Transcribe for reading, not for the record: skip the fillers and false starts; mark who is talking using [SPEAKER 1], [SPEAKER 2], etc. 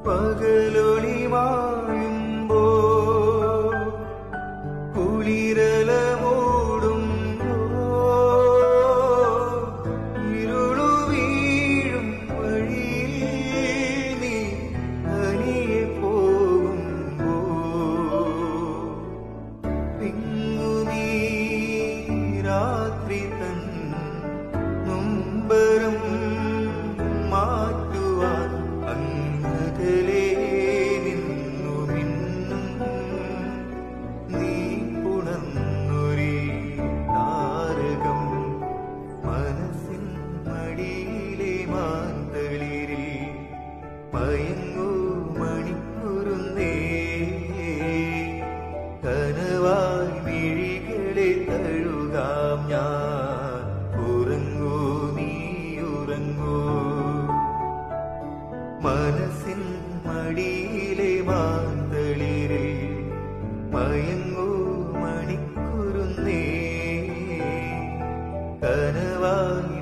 [SPEAKER 1] പകലൊളി മായുമ്പോ കുളിരല മൂടുമ്പോ ഇരുളു വീഴും വഴിയിൽ നീ തനിയെ പോകുമ്പോ തിങ്ങുമീ രാത്രി തൻ നൊമ്പരം മാറ്റുവാൻ അങ്ങകലെ നിന്നു മിന്നും നീ പുണർന്നൊരീ താരകം മനസ്സിൻ മടിയിലെ മാന്തളിരിൽ മയങ്ങൂ മണിക്കുരുന്നേ കനവായി മിഴികളെ തഴുകാം ഞാൻ ഉറങ്ങൂ നീ ഉറങ്ങൂ മനസ്സിൻ മടിയിലെ മാന്തളിരിൽ മയങ്ങൂ മണിക്കുരുന്നേ കനവായി